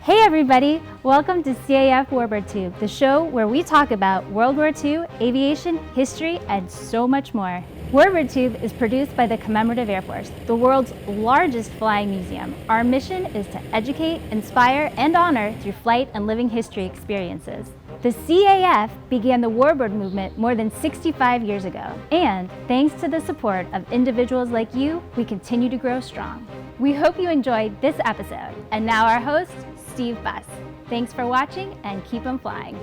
Hey everybody! Welcome to CAF Warbird Tube, the show where we talk about World War II, aviation, history, and so much more. Warbird Tube is produced by the Commemorative Air Force, the world's largest flying museum. Our mission is to educate, inspire, and honor through flight and living history experiences. The CAF began the Warbird movement more than 65 years ago, and thanks to the support of individuals like you, we continue to grow strong. We hope you enjoyed this episode, and now our host, Steve Buss. Thanks for watching and keep 'em flying.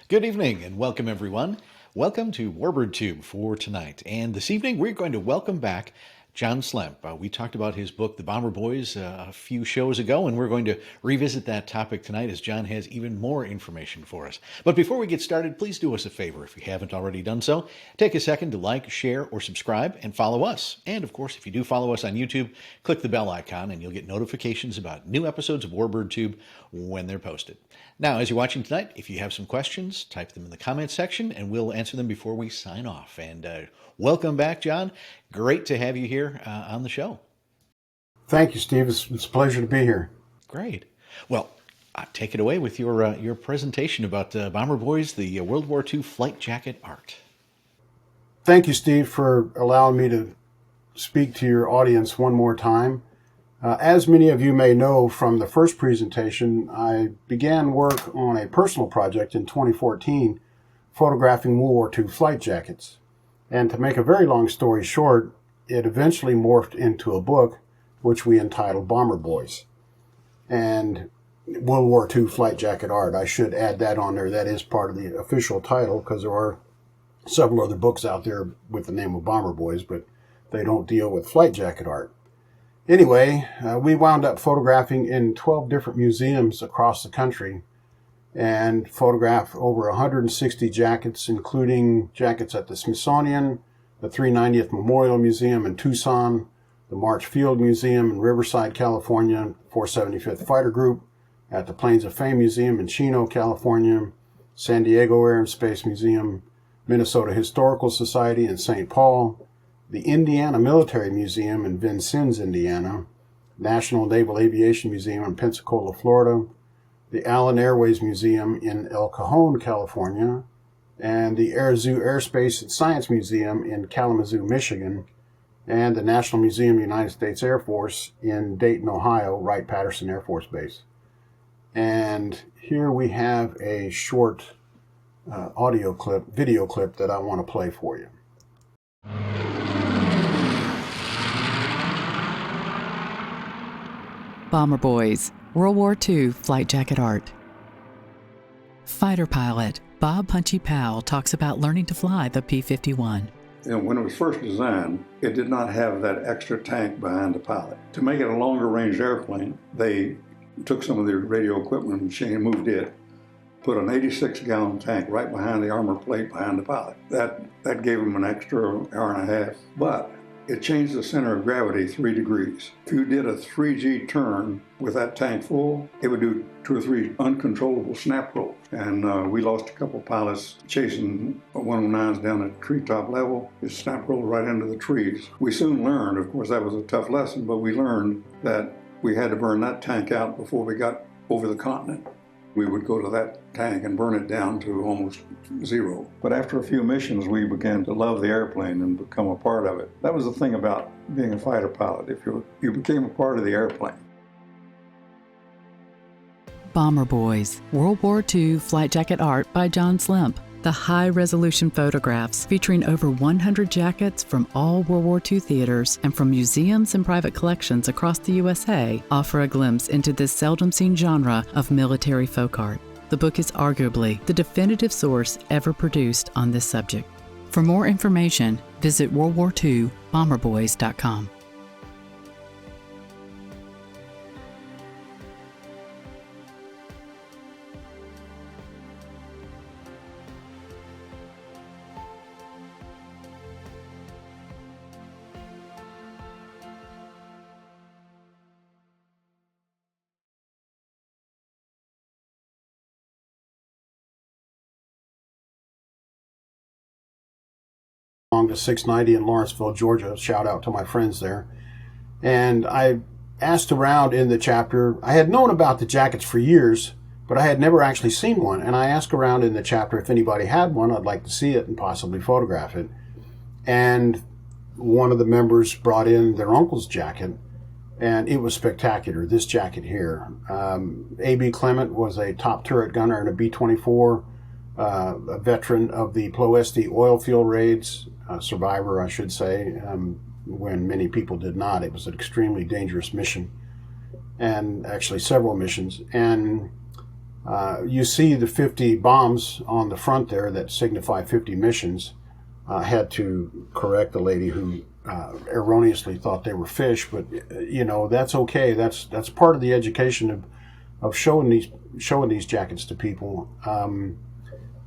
Good evening and welcome everyone. Welcome to Warbird Tube for tonight. And this evening we're going to welcome back John Slemp. We talked about his book, The Bomber Boys, a few shows ago, and we're going to revisit that topic tonight as John has even more information for us. But before we get started, please do us a favor if you haven't already done so. Take a second to like, share, or subscribe, and follow us. And of course, if you do follow us on YouTube, click the bell icon and you'll get notifications about new episodes of Warbird Tube when they're posted. Now, as you're watching tonight, if you have some questions, type them in the comments section and we'll answer them before we sign off. And welcome back, John. Great to have you here on the show. Thank you, Steve. It's a pleasure to be here. Great. Well, take it away with your presentation about Bomber Boys, the World War II Flight Jacket Art. Thank you, Steve, for allowing me to speak to your audience one more time. As many of you may know from the first presentation, I began work on a personal project in 2014, photographing World War II flight jackets. And to make a very long story short, it eventually morphed into a book, which we entitled Bomber Boys. And World War II Flight Jacket Art, I should add that on there. That is part of the official title, because there are several other books out there with the name of Bomber Boys, but they don't deal with flight jacket art. Anyway, we wound up photographing in 12 different museums across the country and photographed over 160 jackets, including jackets at the Smithsonian, the 390th Memorial Museum in Tucson, the March Field Museum in Riverside, California, 475th Fighter Group at the Plains of Fame Museum in Chino, California, San Diego Air and Space Museum, Minnesota Historical Society in St. Paul, the Indiana Military Museum in Vincennes, Indiana, National Naval Aviation Museum in Pensacola, Florida, the Allen Airways Museum in El Cajon, California, and the Air Zoo Airspace and Science Museum in Kalamazoo, Michigan, and the National Museum of the United States Air Force in Dayton, Ohio, Wright-Patterson Air Force Base. And here we have a short video clip that I want to play for you. Bomber Boys, World War II Flight Jacket Art. Fighter pilot Bob Punchy Powell talks about learning to fly the P-51. When it was first designed, it did not have that extra tank behind the pilot. To make it a longer range airplane, they took some of the radio equipment machine and moved it, put an 86-gallon tank right behind the armor plate behind the pilot. That gave them an extra hour and a half, but it changed the center of gravity 3 degrees. If you did a 3G turn with that tank full, it would do 2 or 3 uncontrollable snap rolls. And we lost a couple pilots chasing 109s down at treetop level. It snap rolled right into the trees. We soon learned, of course that was a tough lesson, but we learned that we had to burn that tank out before we got over the continent. We would go to that tank and burn it down to almost zero. But after a few missions, we began to love the airplane and become a part of it. That was the thing about being a fighter pilot. If you became a part of the airplane. Bomber Boys, World War II Flight Jacket Art by John Slemp. The high-resolution photographs featuring over 100 jackets from all World War II theaters and from museums and private collections across the USA offer a glimpse into this seldom-seen genre of military folk art. The book is arguably the definitive source ever produced on this subject. For more information, visit worldwar2bomberboys.com. To 690 in Lawrenceville, Georgia. Shout out to my friends there. And I asked around in the chapter. I had known about the jackets for years, but I had never actually seen one. And I asked around in the chapter if anybody had one. I'd like to see it and possibly photograph it. And one of the members brought in their uncle's jacket, and it was spectacular, this jacket here. A.B. Clement was a top turret gunner in a B-24, a veteran of the Ploesti oil field raids, a survivor, I should say, when many people did not. It was an extremely dangerous mission, and actually several missions. And you see the 50 bombs on the front there that signify 50 missions. I had to correct the lady who erroneously thought they were fish, but you know, that's okay. That's part of the education of showing these jackets to people.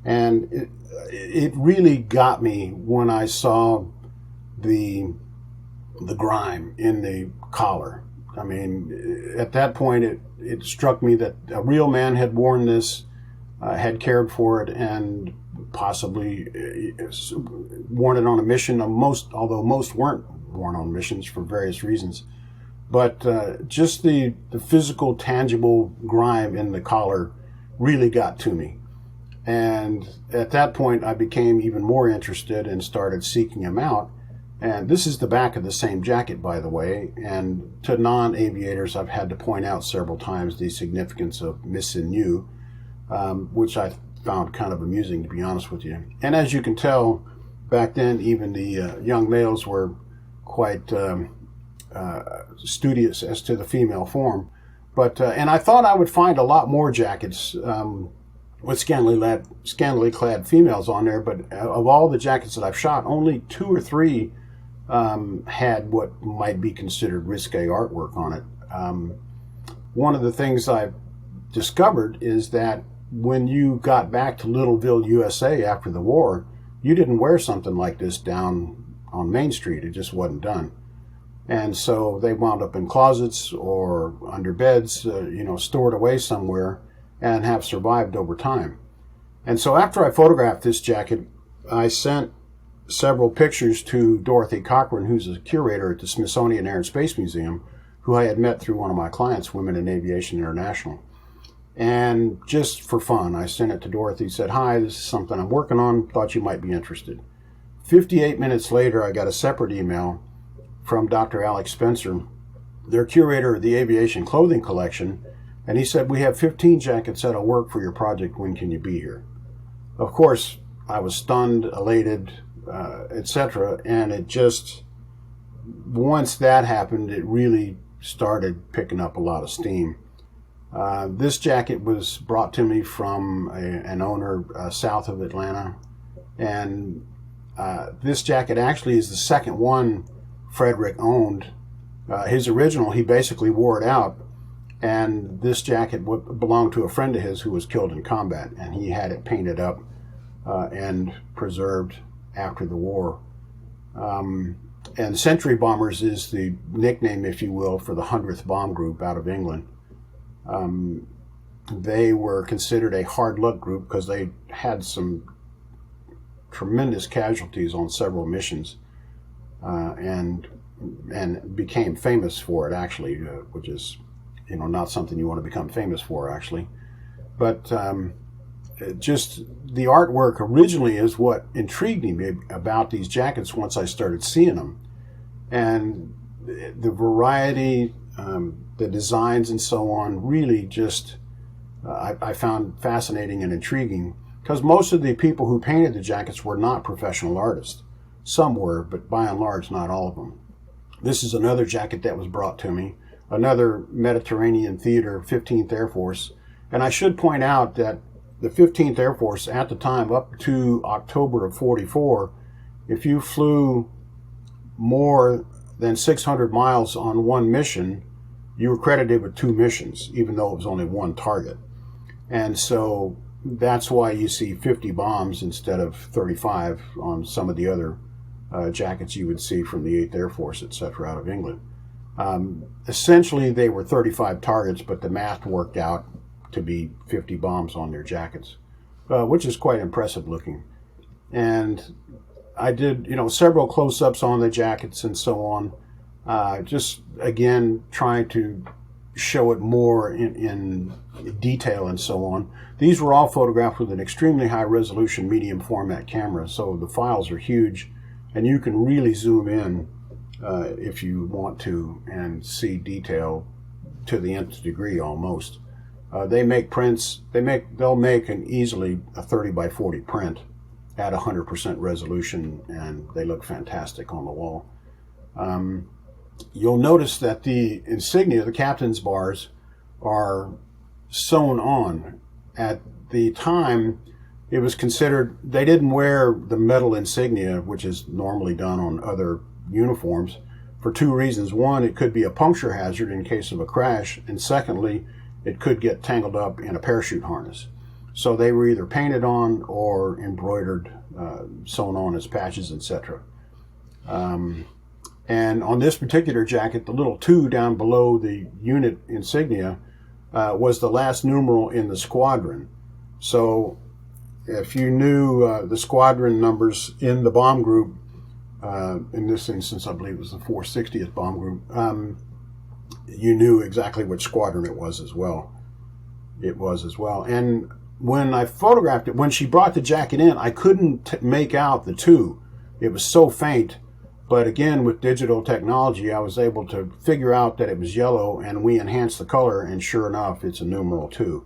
And it really got me when I saw the grime in the collar. I mean, at that point, it struck me that a real man had worn this, had cared for it, and possibly worn it on a mission. Although most weren't worn on missions for various reasons. But just the physical, tangible grime in the collar really got to me. And at that point, I became even more interested and started seeking them out. And this is the back of the same jacket, by the way. And to non-aviators, I've had to point out several times the significance of Miss Inu, which I found kind of amusing, to be honest with you. And as you can tell, back then, even the young males were quite studious as to the female form. But and I thought I would find a lot more jackets with scantily clad females on there, but of all the jackets that I've shot, only 2 or 3 had what might be considered risque artwork on it. One of the things I've discovered is that when you got back to Littleville, USA after the war, you didn't wear something like this down on Main Street. It just wasn't done. And so they wound up in closets or under beds, stored away somewhere, and have survived over time. And so after I photographed this jacket, I sent several pictures to Dorothy Cochran, who's a curator at the Smithsonian Air and Space Museum, who I had met through one of my clients, Women in Aviation International. And just for fun, I sent it to Dorothy, said, "Hi, this is something I'm working on, thought you might be interested." 58 minutes later, I got a separate email from Dr. Alex Spencer, their curator of the aviation clothing collection, and he said, "We have 15 jackets that'll work for your project. When can you be here?" Of course, I was stunned, elated, etc. And it just, once that happened, it really started picking up a lot of steam. This jacket was brought to me from an owner south of Atlanta, and this jacket actually is the second one Frederick owned. His original, he basically wore it out, and this jacket belonged to a friend of his who was killed in combat, and he had it painted up and preserved after the war. And Century Bombers is the nickname, if you will, for the 100th Bomb Group out of England. They were considered a hard luck group because they had some tremendous casualties on several missions, and became famous for it, actually, which is not something you want to become famous for, actually. But just the artwork originally is what intrigued me about these jackets once I started seeing them, and the variety, the designs and so on, really just I found fascinating and intriguing, because most of the people who painted the jackets were not professional artists. Some were, but by and large, not all of them. This is another jacket that was brought to me, another Mediterranean Theater 15th Air Force. And I should point out that the 15th Air Force at the time, up to October of 44, if you flew more than 600 miles on one mission, you were credited with 2 missions, even though it was only one target. And so that's why you see 50 bombs instead of 35 on some of the other jackets you would see from the 8th Air Force, etc., out of England. Essentially, they were 35 targets, but the math worked out to be 50 bombs on their jackets, which is quite impressive looking. And I did, several close-ups on the jackets and so on. just again trying to show it more in detail and so on. These were all photographed with an extremely high resolution medium format camera, so the files are huge and you can really zoom in if you want to and see detail to the nth degree almost. They make prints, they'll make an easily a 30 by 40 print at 100% resolution, and they look fantastic on the wall. You'll notice that the insignia, the captain's bars, are sewn on. At the time, it was considered, they didn't wear the metal insignia, which is normally done on other uniforms, for two reasons. One, it could be a puncture hazard in case of a crash, and secondly, it could get tangled up in a parachute harness. So they were either painted on or embroidered, sewn on as patches, etc. And on this particular jacket, the little 2 down below the unit insignia was the last numeral in the squadron. So if you knew the squadron numbers in the bomb group, in this instance I believe it was the 460th bomb group, you knew exactly which squadron it was as well. And when I photographed it, when she brought the jacket in, I couldn't make out the 2. It was so faint. But again, with digital technology, I was able to figure out that it was yellow, and we enhanced the color, and sure enough, it's a numeral 2.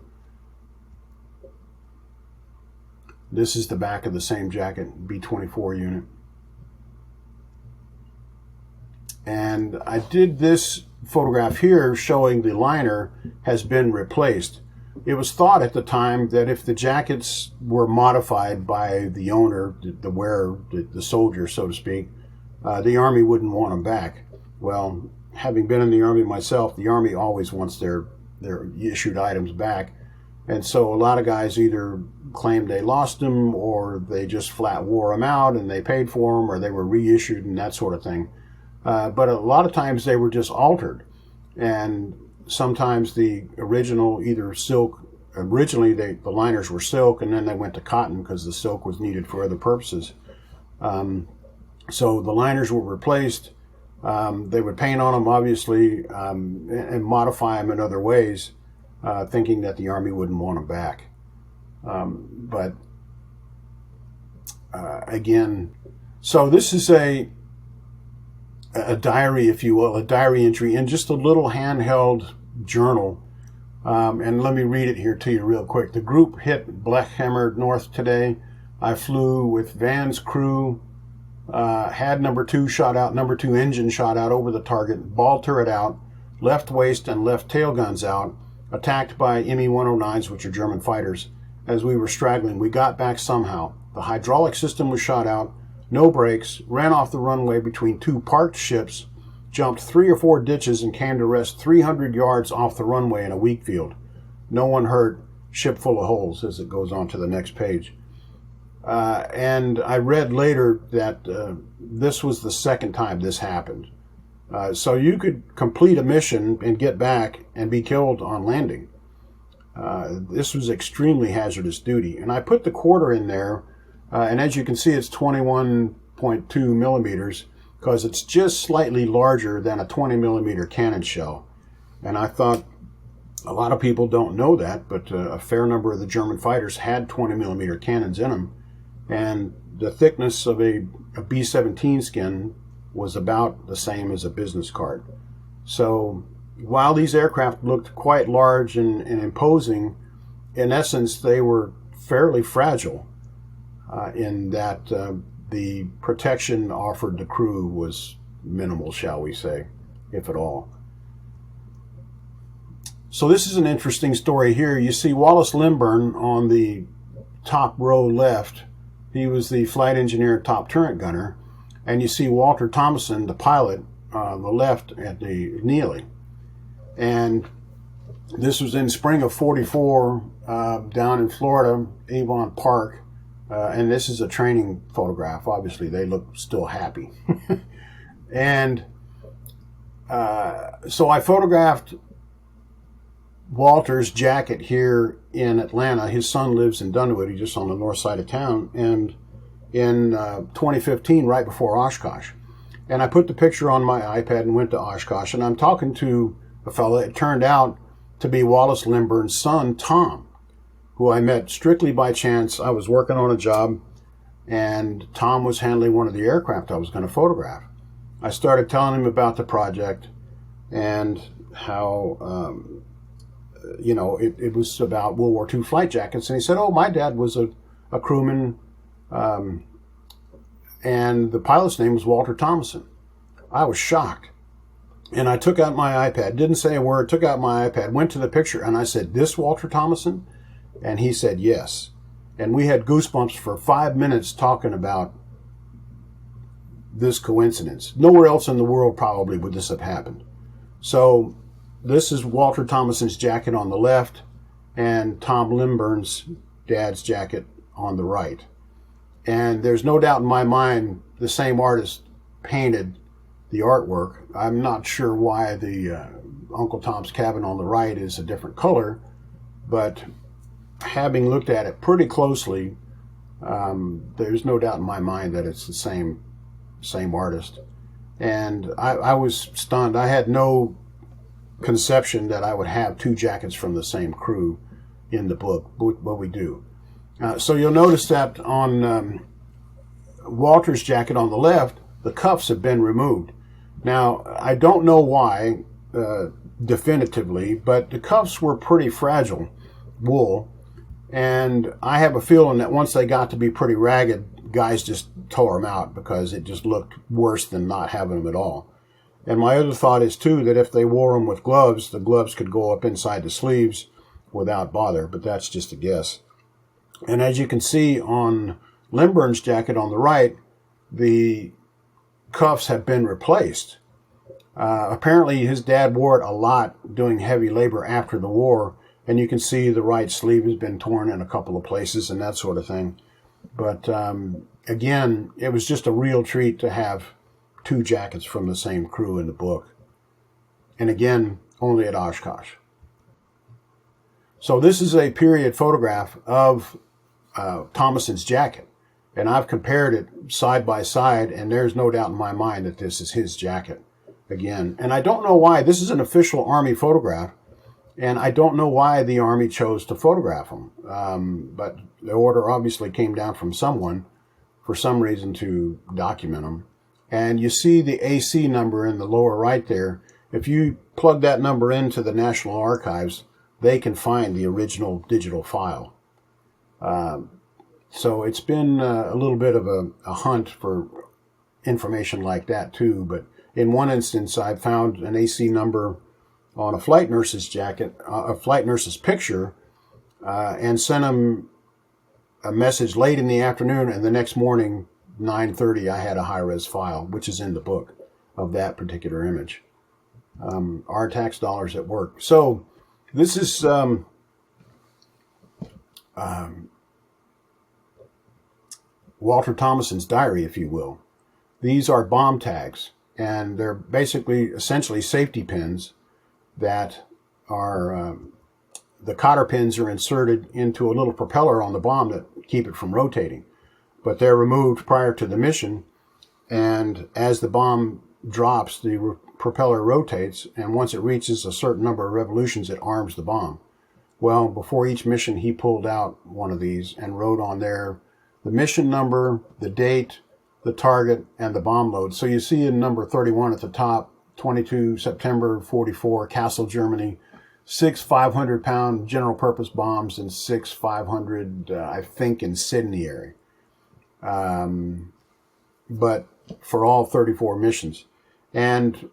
This is the back of the same jacket, B-24 unit. And I did this photograph here showing the liner has been replaced. It was thought at the time that if the jackets were modified by the owner, the wearer, the soldier, so to speak, the Army wouldn't want them back. Well, having been in the Army myself, the Army always wants their issued items back. And so a lot of guys either claimed they lost them, or they just flat wore them out and they paid for them, or they were reissued and that sort of thing. But a lot of times they were just altered. And sometimes the original, either silk, originally the liners were silk, and then they went to cotton because the silk was needed for other purposes. So the liners were replaced. They would paint on them, obviously, and modify them in other ways, thinking that the Army wouldn't want them back. Again, so this is a diary, if you will, a diary entry in just a little handheld journal. And let me read it here to you real quick. The group hit Blechhammer North today. I flew with Van's crew. Had number 2 shot out, number 2 engine shot out over the target, ball turret out, left waist and left tail guns out, attacked by Me-109s, which are German fighters. As we were straggling, we got back somehow. The hydraulic system was shot out, no brakes, ran off the runway between 2 parked ships, jumped 3 or 4 ditches and came to rest 300 yards off the runway in a wheat field. No one hurt, ship full of holes, as it goes on to the next page. And I read later that this was the second time this happened. So you could complete a mission and get back and be killed on landing. This was extremely hazardous duty. And I put the quarter in there, and as you can see, it's 21.2 millimeters, because it's just slightly larger than a 20 millimeter cannon shell. And I thought, a lot of people don't know that, but a fair number of the German fighters had 20 millimeter cannons in them. And the thickness of a B-17 skin was about the same as a business card. So while these aircraft looked quite large and imposing, in essence they were fairly fragile in that the protection offered the crew was minimal, shall we say, if at all. So this is an interesting story here. You see Wallace Limburn on the top row left. He was the flight engineer, top turret gunner. And you see Walter Thomason, the pilot, on the left at the Neely. And this was in spring of '44 down in Florida, Avon Park. And this is a training photograph. Obviously, they look still happy. And so I photographed Walter's jacket here in Atlanta. His son lives in Dunwoody, just on the north side of town, and in 2015, right before Oshkosh. And I put the picture on my iPad and went to Oshkosh, and I'm talking to a fellow. It turned out to be Wallace Limburn's son, Tom, who I met strictly by chance. I was working on a job, and Tom was handling one of the aircraft I was going to photograph. I started telling him about the project and how, it was about World War II flight jackets. And he said, oh, my dad was a crewman, and the pilot's name was Walter Thomason. I was shocked. And I took out my iPad, didn't say a word, took out my iPad, went to the picture, and I said, this Walter Thomason? And he said, yes. And we had goosebumps for 5 minutes talking about this coincidence. Nowhere else in the world probably would this have happened. So this is Walter Thomason's jacket on the left and Tom Limburn's dad's jacket on the right. And there's no doubt in my mind the same artist painted the artwork. I'm not sure why the Uncle Tom's Cabin on the right is a different color, but having looked at it pretty closely, there's no doubt in my mind that it's the same artist. And I was stunned. I had no conception that I would have two jackets from the same crew in the book, but we do. So you'll notice that on Walter's jacket on the left, the cuffs have been removed. Now, I don't know why definitively, but the cuffs were pretty fragile wool, and I have a feeling that once they got to be pretty ragged, guys just tore them out because it just looked worse than not having them at all. And my other thought is, too, that if they wore them with gloves, the gloves could go up inside the sleeves without bother, but that's just a guess. And as you can see on Limburn's jacket on the right, the cuffs have been replaced. Apparently his dad wore it a lot doing heavy labor after the war, and you can see the right sleeve has been torn in a couple of places and that sort of thing. But again, it was just a real treat to have two jackets from the same crew in the book. And again, only at Oshkosh. So this is a period photograph of Thomason's jacket, and I've compared it side by side, and there's no doubt in my mind that this is his jacket again. And I don't know why. This is an official Army photograph, and I don't know why the Army chose to photograph him. But the order obviously came down from someone for some reason to document him. And you see the AC number in the lower right there. If you plug that number into the National Archives, they can find the original digital file. So it's been a little bit of a hunt for information like that too. But in one instance, I found an AC number on a flight nurse's jacket, a flight nurse's picture, and sent him a message late in the afternoon, and the next morning, 9:30, I had a high-res file, which is in the book, of that particular image. Our tax dollars at work. So this is Walter Thomason's diary, if you will. These are bomb tags, and they're basically, essentially safety pins that are, the cotter pins are inserted into a little propeller on the bomb that keep it from rotating. But they're removed prior to the mission, and as the bomb drops, the propeller rotates, and once it reaches a certain number of revolutions, it arms the bomb. Well, before each mission, he pulled out one of these and wrote on there the mission number, the date, the target, and the bomb load. So you see in number 31 at the top, 22 September 44, Kassel, Germany, 6 500-pound general-purpose bombs and 6 500, I think, incendiary. But for all 34 missions. And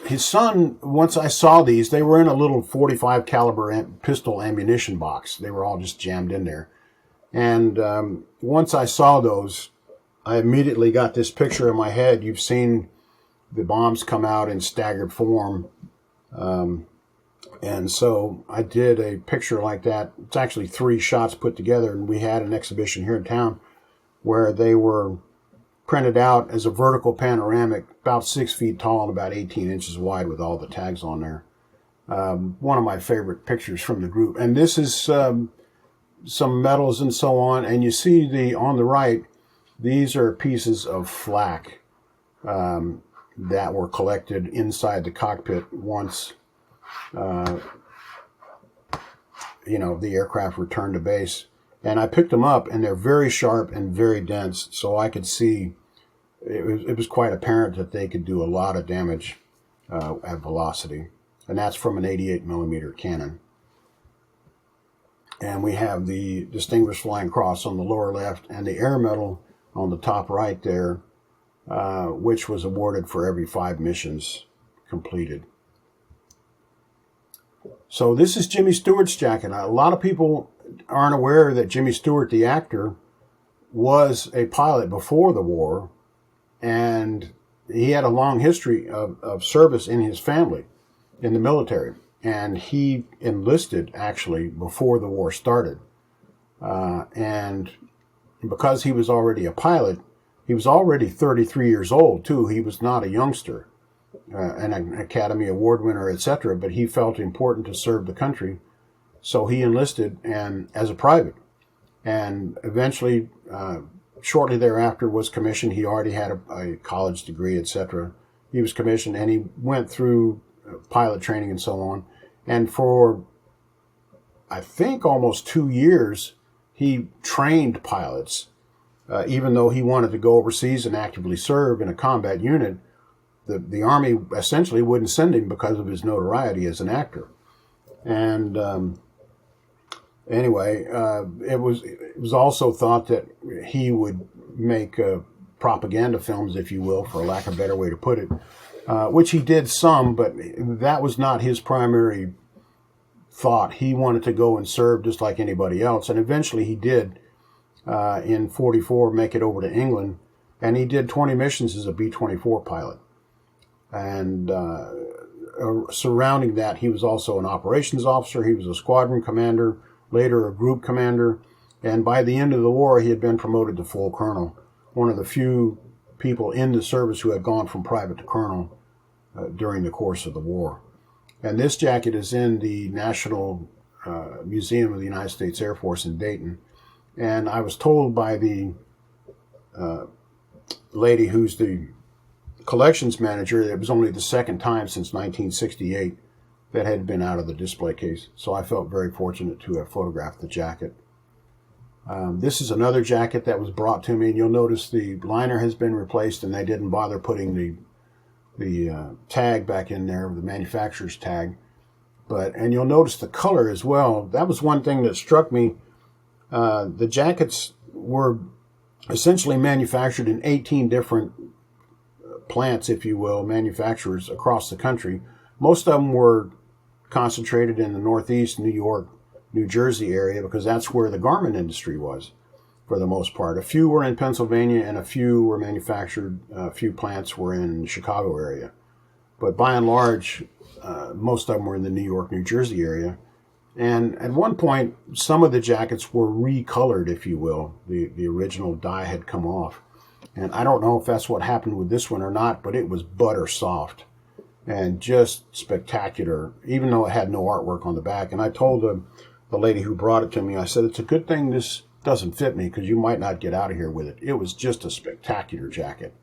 his son, once I saw these, they were in a little 45 caliber pistol ammunition box. They were all just jammed in there. And once I saw those, I immediately got this picture in my head. You've seen the bombs come out in staggered form. And so I did a picture like that. It's actually 3 shots put together, and we had an exhibition here in town where they were printed out as a vertical panoramic, about 6 feet tall and about 18 inches wide with all the tags on there. One of my favorite pictures from the group. And this is some medals and so on. And you see on the right, these are pieces of flak that were collected inside the cockpit once, the aircraft returned to base. And I picked them up, and they're very sharp and very dense, so I could see it was quite apparent that they could do a lot of damage at velocity. And that's from an 88 millimeter cannon. And we have the Distinguished Flying Cross on the lower left and the Air Medal on the top right there, which was awarded for every 5 missions completed. So this is Jimmy Stewart's jacket. A lot of people aren't aware that Jimmy Stewart, the actor, was a pilot before the war, and he had a long history of service in his family in the military. And he enlisted, actually, before the war started. And because he was already a pilot, he was already 33 years old, too. He was not a youngster, an Academy Award winner, etc., but he felt important to serve the country. So he enlisted and as a private. And eventually, shortly thereafter, was commissioned. He already had a college degree, etc. He was commissioned, and he went through pilot training and so on. And for, I think, almost 2 years, he trained pilots. Even though he wanted to go overseas and actively serve in a combat unit, the Army essentially wouldn't send him because of his notoriety as an actor. And anyway, it was also thought that he would make propaganda films, if you will, for lack of a better way to put it, which he did some, but that was not his primary thought. He wanted to go and serve just like anybody else, and eventually he did, in 44, make it over to England, and he did 20 missions as a B-24 pilot. And surrounding that, he was also an operations officer, he was a squadron commander, later a group commander, and by the end of the war, he had been promoted to full colonel, one of the few people in the service who had gone from private to colonel during the course of the war. And this jacket is in the National Museum of the United States Air Force in Dayton. And I was told by the lady who's the collections manager that it was only the second time since 1968 that had been out of the display case. So I felt very fortunate to have photographed the jacket. This is another jacket that was brought to me, and you'll notice the liner has been replaced, and they didn't bother putting the tag back in there, the manufacturer's tag. And you'll notice the color as well. That was one thing that struck me. The jackets were essentially manufactured in 18 different plants, if you will, manufacturers across the country. Most of them were concentrated in the Northeast, New York, New Jersey area, because that's where the garment industry was for the most part. A few were in Pennsylvania and a few were manufactured, a few plants were in the Chicago area. But by and large, most of them were in the New York, New Jersey area. And at one point, some of the jackets were recolored, if you will. The original dye had come off. And I don't know if that's what happened with this one or not, but it was butter soft and just spectacular, even though it had no artwork on the back. And I told the lady who brought it to me, I said, it's a good thing this doesn't fit me because you might not get out of here with it. It was just a spectacular jacket.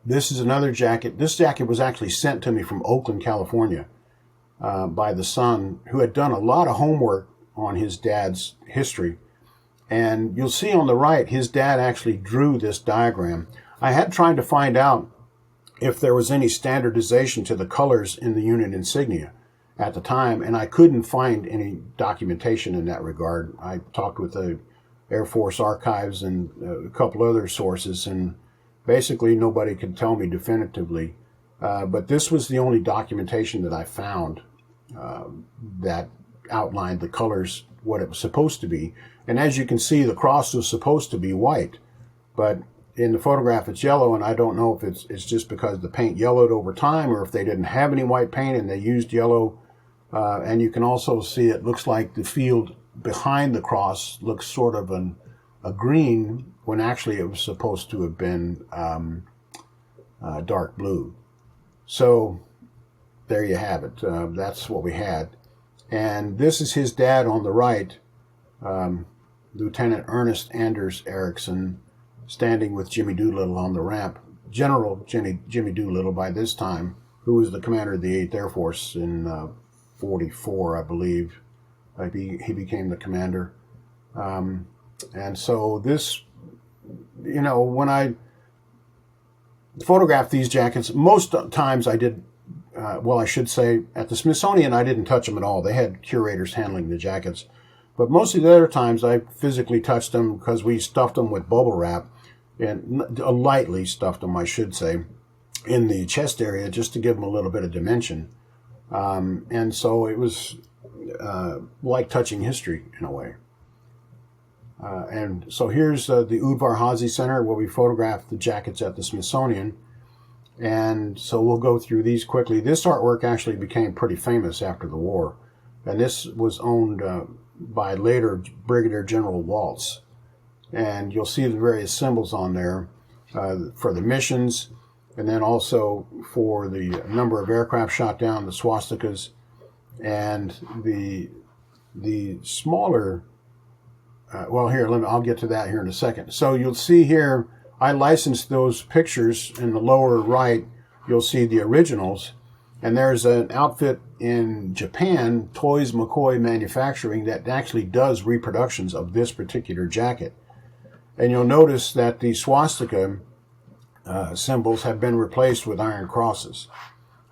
This is another jacket. This jacket was actually sent to me from Oakland, California, by the son who had done a lot of homework on his dad's history. And you'll see on the right, his dad actually drew this diagram. I had tried to find out if there was any standardization to the colors in the unit insignia at the time, and I couldn't find any documentation in that regard. I talked with the Air Force Archives and a couple other sources, and basically nobody could tell me definitively. But this was the only documentation that I found that outlined the colors, what it was supposed to be. And as you can see, the cross was supposed to be white, but in the photograph it's yellow, and I don't know if it's just because the paint yellowed over time or if they didn't have any white paint and they used yellow. And you can also see it looks like the field behind the cross looks sort of a green when actually it was supposed to have been dark blue. So there you have it. That's what we had. And this is his dad on the right, Lieutenant Ernest Anders Eriksson, standing with Jimmy Doolittle on the ramp. General Jimmy Doolittle, by this time, who was the commander of the 8th Air Force in 44, I believe. He became the commander. And so this, when I photographed these jackets, most times I did, I should say, at the Smithsonian, I didn't touch them at all. They had curators handling the jackets. But most of the other times I physically touched them because we stuffed them with bubble wrap, and lightly stuffed them, I should say, in the chest area just to give them a little bit of dimension. And so it was like touching history in a way. And so here's the Udvar Hazy Center where we photographed the jackets at the Smithsonian. And so we'll go through these quickly. This artwork actually became pretty famous after the war. And this was owned by later Brigadier General Waltz. And you'll see the various symbols on there for the missions, and then also for the number of aircraft shot down, the swastikas, and the smaller, I'll get to that here in a second. So you'll see here, I licensed those pictures in the lower right. You'll see the originals, and there's an outfit in Japan, Toys McCoy Manufacturing, that actually does reproductions of this particular jacket. And you'll notice that the swastika symbols have been replaced with iron crosses.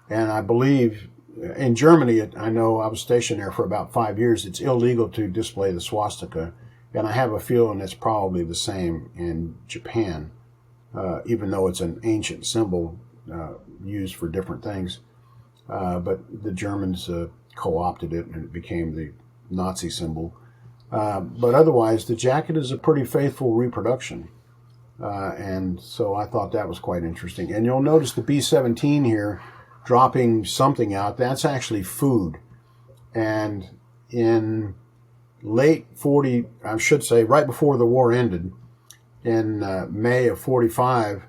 And I believe in Germany, I know I was stationed there for about 5 years, it's illegal to display the swastika. And I have a feeling it's probably the same in Japan, even though it's an ancient symbol used for different things. But the Germans co-opted it and it became the Nazi symbol. But otherwise, the jacket is a pretty faithful reproduction. And so I thought that was quite interesting. And you'll notice the B-17 here dropping something out. That's actually food. And in late 40, I should say, right before the war ended, in May of 45,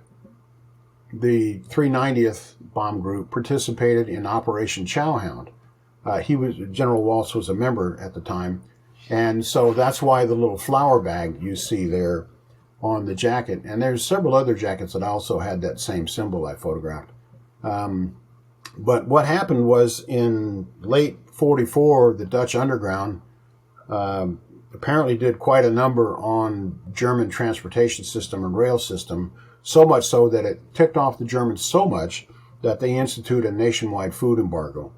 the 390th Bomb Group participated in Operation Chowhound. General Waltz was a member at the time. And so that's why the little flour bag you see there on the jacket. And there's several other jackets that also had that same symbol I photographed. But what happened was in late 44, the Dutch underground apparently did quite a number on German transportation system and rail system, so much so that it ticked off the Germans so much that they instituted a nationwide food embargo.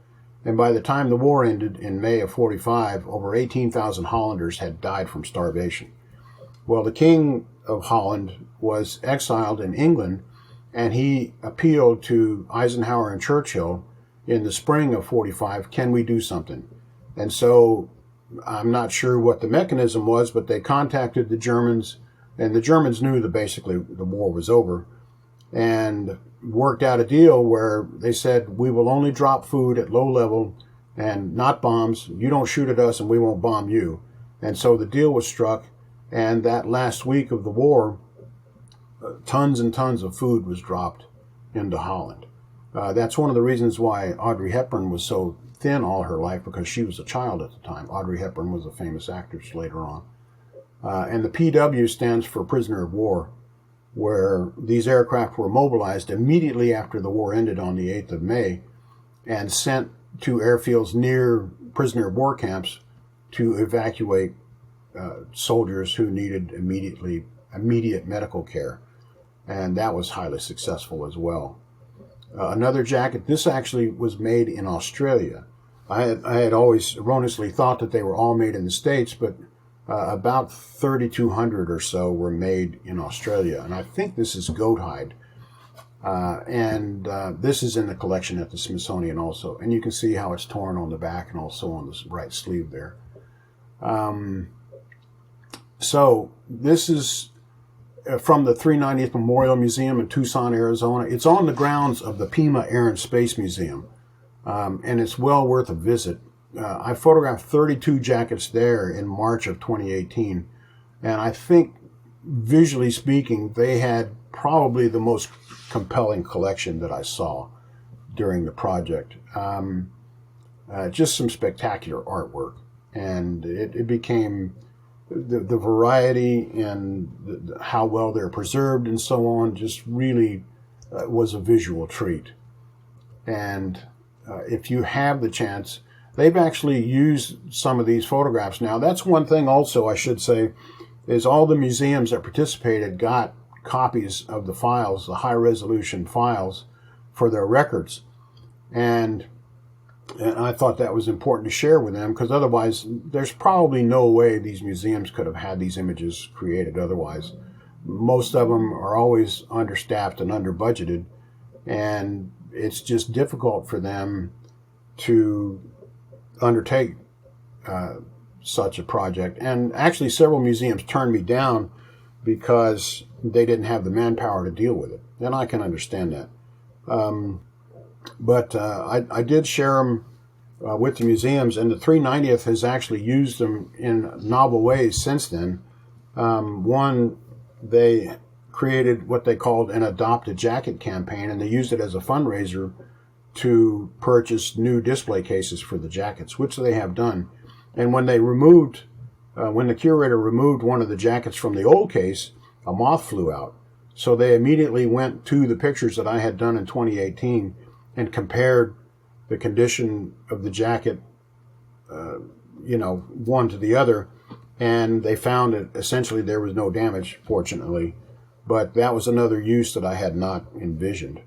And by the time the war ended in May of 45, over 18,000 Hollanders had died from starvation. Well, the King of Holland was exiled in England, and he appealed to Eisenhower and Churchill in the spring of 45, can we do something? And so I'm not sure what the mechanism was, but they contacted the Germans, and the Germans knew that basically the war was over, and worked out a deal where they said, we will only drop food at low level and not bombs. You don't shoot at us and we won't bomb you. And so the deal was struck, and that last week of the war, tons and tons of food was dropped into Holland. That's one of the reasons why Audrey Hepburn was so thin all her life, because she was a child at the time. Audrey Hepburn was a famous actress later on. And the PW stands for prisoner of war, where these aircraft were mobilized immediately after the war ended on the 8th of May and sent to airfields near prisoner of war camps to evacuate soldiers who needed immediate medical care. And that was highly successful as well. Another jacket, this actually was made in Australia. I had always erroneously thought that they were all made in the States, but about 3,200 or so were made in Australia. And I think this is goat hide. And this is in the collection at the Smithsonian also. And you can see how it's torn on the back and also on the right sleeve there. So this is from the 390th Memorial Museum in Tucson, Arizona. It's on the grounds of the Pima Air and Space Museum. And it's well worth a visit. I photographed 32 jackets there in March of 2018. And I think, visually speaking, they had probably the most compelling collection that I saw during the project. Just some spectacular artwork. And it became the variety and how well they're preserved and so on just really was a visual treat. And if you have the chance, they've actually used some of these photographs now. That's one thing also I should say, is all the museums that participated got copies of the files, the high-resolution files, for their records. And I thought that was important to share with them, because otherwise there's probably no way these museums could have had these images created otherwise. Most of them are always understaffed and under-budgeted, and it's just difficult for them to undertake such a project. And actually several museums turned me down because they didn't have the manpower to deal with it. And I can understand that. But I did share them with the museums, and the 390th has actually used them in novel ways since then. One, they created what they called an Adopt a Jacket campaign, and they used it as a fundraiser to purchase new display cases for the jackets, which they have done. And when they removed, when the curator removed one of the jackets from the old case, a moth flew out. So they immediately went to the pictures that I had done in 2018 and compared the condition of the jacket, one to the other. And they found that essentially there was no damage, fortunately. But that was another use that I had not envisioned.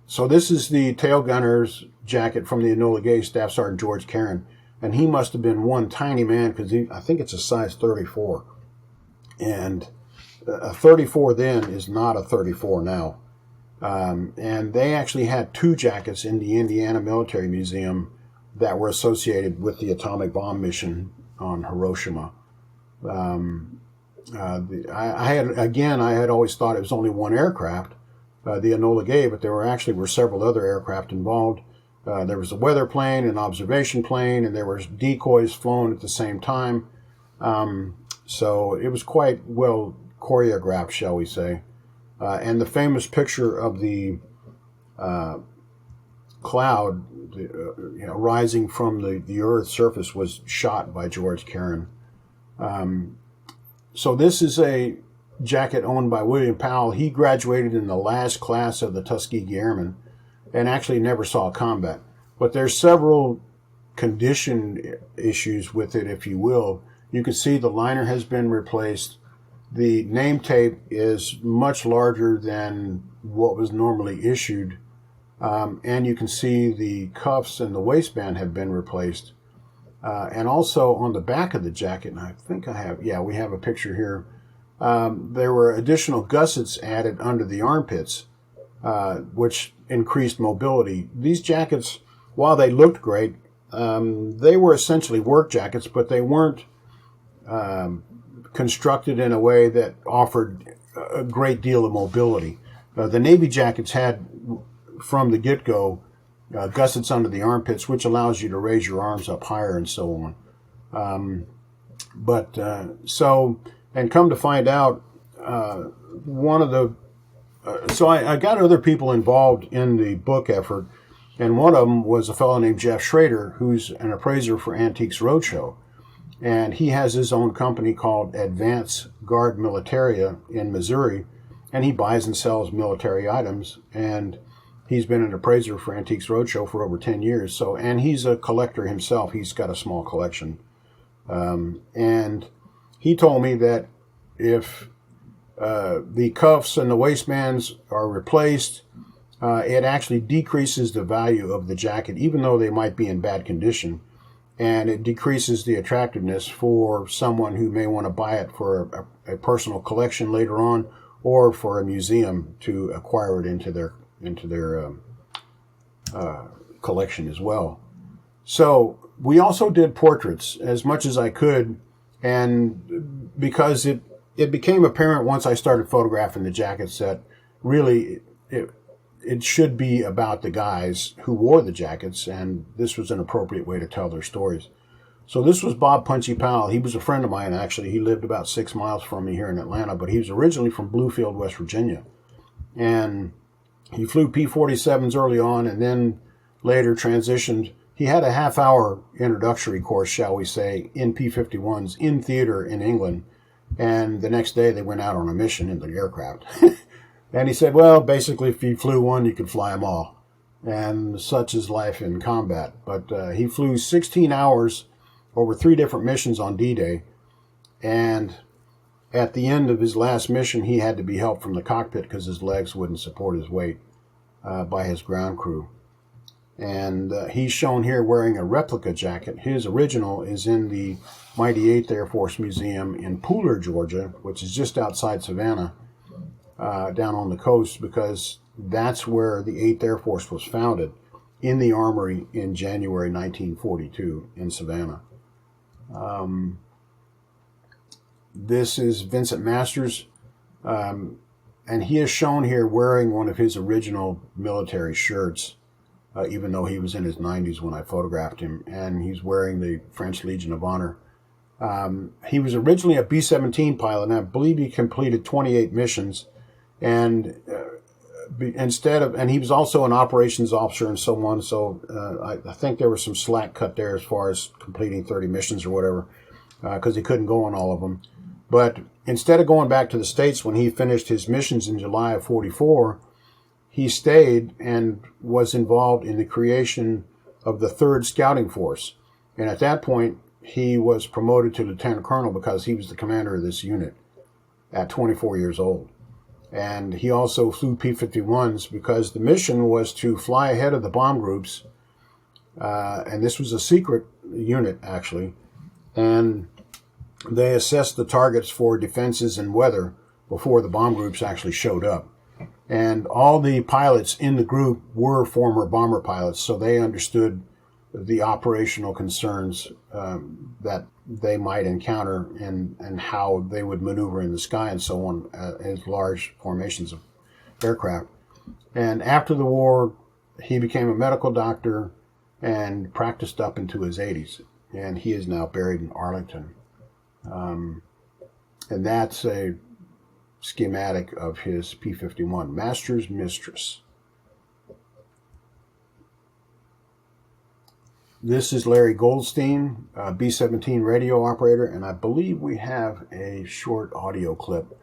So this is the tail gunner's jacket from the Enola Gay Staff Sergeant George Caron. And he must have been one tiny man, because I think it's a size 34. And a 34 then is not a 34 now. And they actually had two jackets in the Indiana Military Museum that were associated with the atomic bomb mission on Hiroshima. I had always thought it was only one aircraft, the Enola Gay, but there were several other aircraft involved. There was a weather plane, an observation plane, and there were decoys flown at the same time. So it was quite well choreographed, shall we say. And the famous picture of the cloud rising from the Earth's surface was shot by George Caron. So this is a jacket owned by William Powell. He graduated in the last class of the Tuskegee Airmen and actually never saw combat. But there's several condition issues with it, if you will. You can see the liner has been replaced. The name tape is much larger than what was normally issued. And you can see the cuffs and the waistband have been replaced. And also on the back of the jacket, and I think we have a picture here. There were additional gussets added under the armpits, which increased mobility. These jackets, while they looked great, they were essentially work jackets, but they weren't constructed in a way that offered a great deal of mobility. The Navy jackets had, from the get-go, gussets under the armpits, which allows you to raise your arms up higher and so on. And come to find out, I got other people involved in the book effort, and one of them was a fellow named Jeff Schrader, who's an appraiser for Antiques Roadshow. And he has his own company called Advance Guard Militaria in Missouri, and he buys and sells military items. And he's been an appraiser for Antiques Roadshow for over 10 years. And he's a collector himself. He's got a small collection. And he told me that if the cuffs and the waistbands are replaced, it actually decreases the value of the jacket, even though they might be in bad condition. And it decreases the attractiveness for someone who may want to buy it for a personal collection later on, or for a museum to acquire it into their collection as well. So we also did portraits as much as I could, and because it became apparent once I started photographing the jackets that really it should be about the guys who wore the jackets, and this was an appropriate way to tell their stories. So this was Bob Punchy Powell. He was a friend of mine, actually. He lived about 6 miles from me here in Atlanta, but he was originally from Bluefield, West Virginia. And he flew P-47s early on, and then later transitioned he had a half-hour introductory course, shall we say, in P-51s in theater in England, and the next day they went out on a mission in the aircraft. And he said, well, basically, if you flew one, you could fly them all. And such is life in combat. But he flew 16 hours over 3 different missions on D-Day, and at the end of his last mission, he had to be helped from the cockpit because his legs wouldn't support his weight by his ground crew. And he's shown here wearing a replica jacket. His original is in the mighty 8th Air Force Museum in Pooler, Georgia, which is just outside Savannah, down on the coast, because that's where the 8th Air Force was founded, in the Armory in January 1942 in Savannah. This is Vincent Masters, and he is shown here wearing one of his original military shirts, even though he was in his 90s when I photographed him, and he's wearing the French Legion of Honor. He was originally a B-17 pilot, and I believe he completed 28 missions, and and he was also an operations officer and so on, so I think there was some slack cut there as far as completing 30 missions or whatever, because he couldn't go on all of them. But instead of going back to the States when he finished his missions in July of 44, he stayed and was involved in the creation of the 3rd Scouting Force. And at that point, he was promoted to lieutenant colonel because he was the commander of this unit at 24 years old. And he also flew P-51s because the mission was to fly ahead of the bomb groups. And this was a secret unit, actually. And they assessed the targets for defenses and weather before the bomb groups actually showed up. And all the pilots in the group were former bomber pilots, so they understood the operational concerns that they might encounter and how they would maneuver in the sky and so on as large formations of aircraft. And after the war, he became a medical doctor and practiced up into his 80s. And he is now buried in Arlington. And that's a schematic of his P-51, Master's Mistress. This is Larry Goldstein, B-17 radio operator, and I believe we have a short audio clip.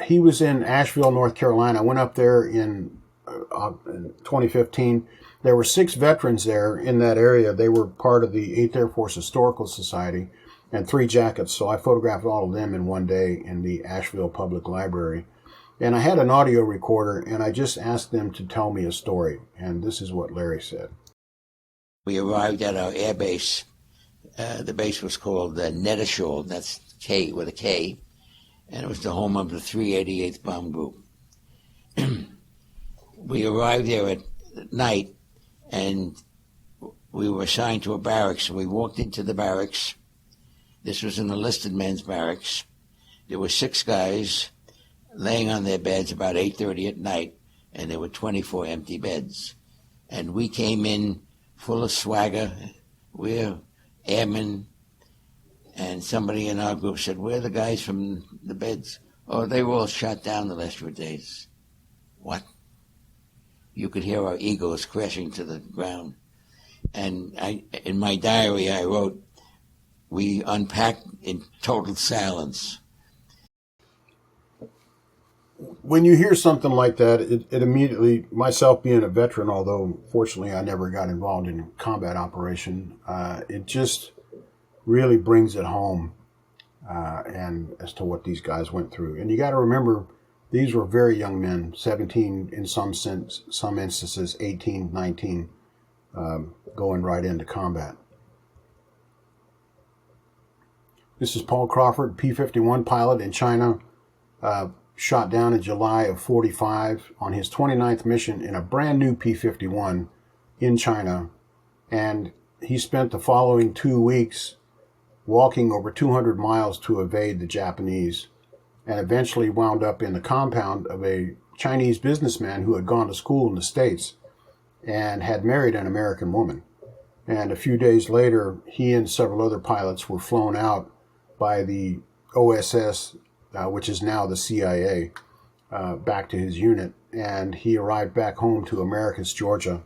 He was in Asheville, North Carolina. I went up there in 2015. There were 6 veterans there in that area. They were part of the 8th Air Force Historical Society, and 3 jackets, so I photographed all of them in one day in the Asheville Public Library. And I had an audio recorder, and I just asked them to tell me a story, and this is what Larry said. We arrived at our air base. The base was called Nettishall, that's K with a K, and it was the home of the 388th Bomb Group. We arrived there at night, and we were assigned to a barracks. We walked into the barracks. This was an enlisted men's barracks. There were 6 guys laying on their beds about 8:30 at night, and there were 24 empty beds. And we came in full of swagger. We're airmen. And somebody in our group said, "Where are the guys from the beds?" "Oh, they were all shot down the last few days." What? You could hear our egos crashing to the ground. And in my diary, I wrote, "We unpacked in total silence." When you hear something like that, it immediately, myself being a veteran, although fortunately I never got involved in combat operation, it just really brings it home and as to what these guys went through. And you got to remember, these were very young men, 17 in some instances, 18, 19, going right into combat. This is Paul Crawford, P-51 pilot in China, shot down in July of 45 on his 29th mission in a brand new P-51 in China. And he spent the following 2 weeks walking over 200 miles to evade the Japanese, and eventually wound up in the compound of a Chinese businessman who had gone to school in the States and had married an American woman. And a few days later, he and several other pilots were flown out by the OSS, which is now the CIA, back to his unit. And he arrived back home to Americus, Georgia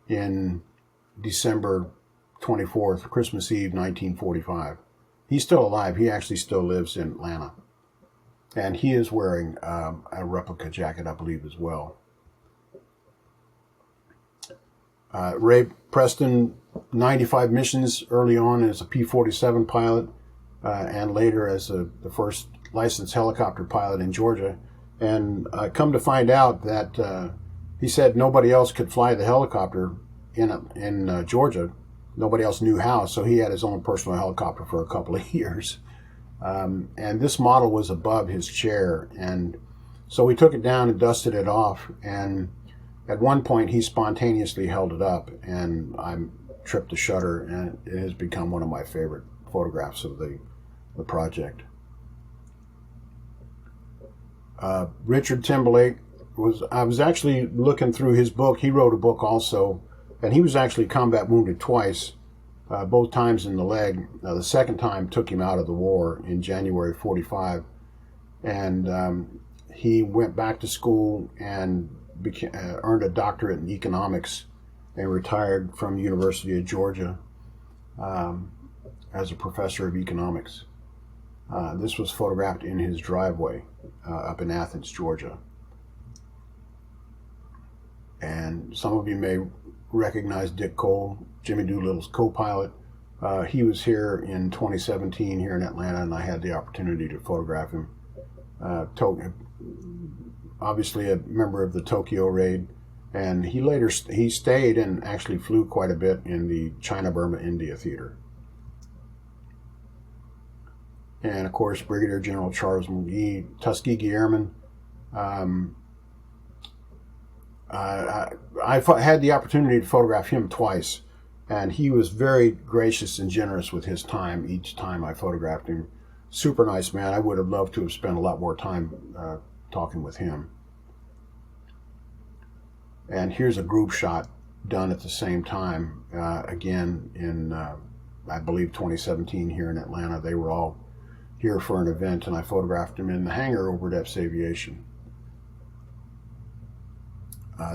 in December 24th, Christmas Eve, 1945. He's still alive. He actually still lives in Atlanta. And he is wearing a replica jacket, I believe, as well. Ray Preston, 95 missions early on as a P-47 pilot, and later as the first licensed helicopter pilot in Georgia. And come to find out that he said nobody else could fly the helicopter in Georgia. Nobody else knew how, so he had his own personal helicopter for a couple of years. And this model was above his chair, and so we took it down and dusted it off, and at one point he spontaneously held it up, and I tripped the shutter, and it has become one of my favorite photographs of the project. Richard Timberlake I was actually looking through his book. He wrote a book also, and he was actually combat wounded twice, both times in the leg. The second time took him out of the war in January 45, and he went back to school and earned a doctorate in economics and retired from University of Georgia as a professor of economics. This was photographed in his driveway up in Athens, Georgia. And some of you may recognize Dick Cole, Jimmy Doolittle's co-pilot. He was here in 2017 here in Atlanta, and I had the opportunity to photograph him. Obviously a member of the Tokyo raid, and he stayed and actually flew quite a bit in the China-Burma-India theater. And of course, Brigadier General Charles McGee, Tuskegee Airman. I had the opportunity to photograph him twice, and he was very gracious and generous with his time each time I photographed him. Super nice man. I would have loved to have spent a lot more time talking with him. And here's a group shot done at the same time, again in, I believe, 2017 here in Atlanta. They were all here for an event, and I photographed him in the hangar over at Epps Aviation.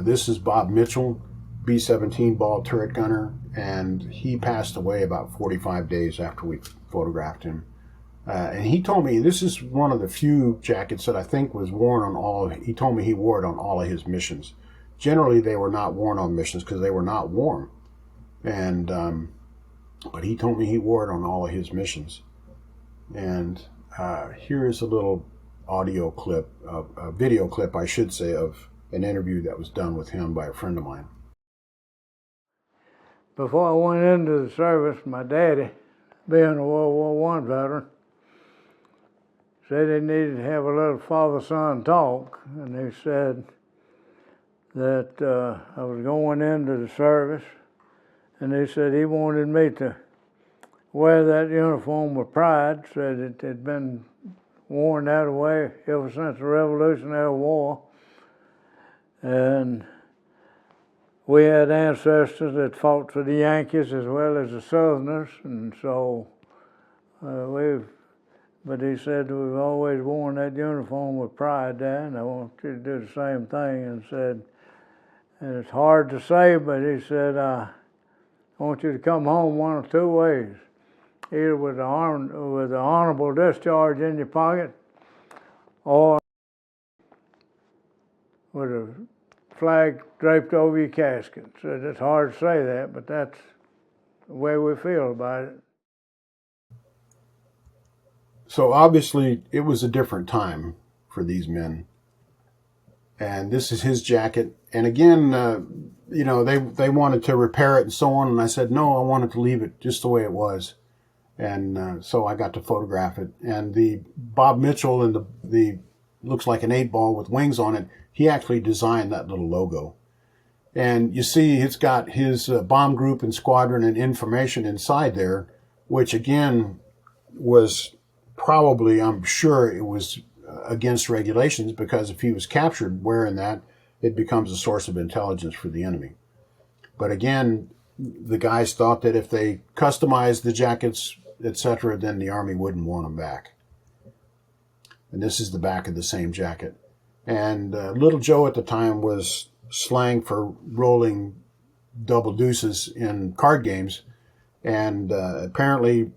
This is Bob Mitchell, B-17 ball turret gunner, and he passed away about 45 days after we photographed him. And he told me this is one of the few jackets that I think was worn on all, he told me he wore it on all of his missions. Generally, they were not worn on missions because they were not warm. And, but he told me he wore it on all of his missions. And here is a little audio clip, a video clip, I should say, of an interview that was done with him by a friend of mine. Before I went into the service, my daddy, being a World War I veteran, said he needed to have a little father-son talk, and he said that I was going into the service, and he said he wanted me to wear that uniform with pride, said it had been worn that way ever since the Revolutionary War. And we had ancestors that fought for the Yankees as well as the Southerners, and so but he said we've always worn that uniform with pride there, and I want you to do the same thing, and said, and it's hard to say, but he said, I want you to come home one of two ways, either with the honorable discharge in your pocket, or with a flag draped over your casket. So it's hard to say that, but that's the way we feel about it. So obviously it was a different time for these men. And this is his jacket. And again, you know, they wanted to repair it and so on. And I said, no, I wanted to leave it just the way it was. And so I got to photograph it. And the Bob Mitchell and the looks like an 8-ball with wings on it, he actually designed that little logo. And you see it's got his bomb group and squadron and information inside there, which again was probably, I'm sure it was against regulations, because if he was captured wearing that, it becomes a source of intelligence for the enemy. But again, the guys thought that if they customized the jackets, etc., then the Army wouldn't want them back. And this is the back of the same jacket. And Little Joe at the time was slang for rolling double deuces in card games. And apparently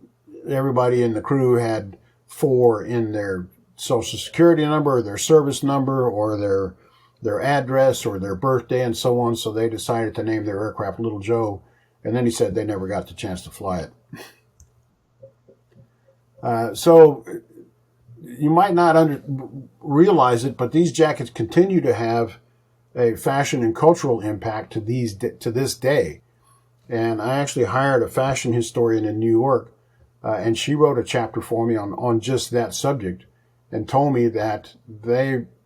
everybody in the crew had 4 in their social security number, or their service number, or their address, or their birthday, and so on. So they decided to name their aircraft Little Joe. And then he said they never got the chance to fly it. So you might not realize it, but these jackets continue to have a fashion and cultural impact to this day. And I actually hired a fashion historian in New York, and she wrote a chapter for me on just that subject, and told me that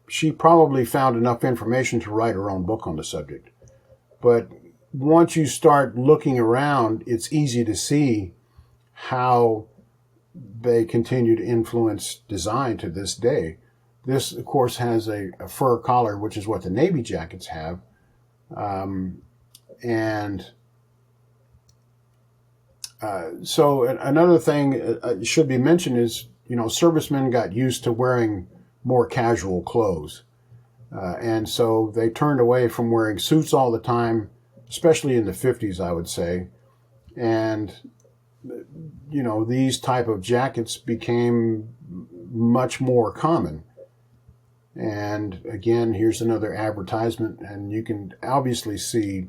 she probably found enough information to write her own book on the subject. But once you start looking around, it's easy to see how they continue to influence design to this day. This, of course, has a fur collar, which is what the Navy jackets have. So another thing should be mentioned is, servicemen got used to wearing more casual clothes. And so they turned away from wearing suits all the time, especially in the 50s, I would say. And, these type of jackets became much more common. And again, here's another advertisement, and you can obviously see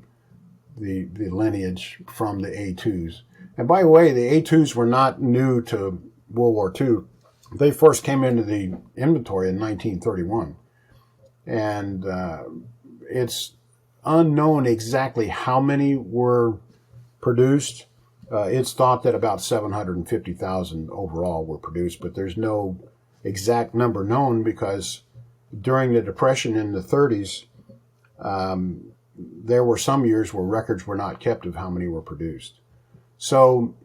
the lineage from the A2s. And by the way, the A2s were not new to World War II. They first came into the inventory in 1931. And it's unknown exactly how many were produced. It's thought that about 750,000 overall were produced, but there's no exact number known because during the Depression in the 30s, there were some years where records were not kept of how many were produced. So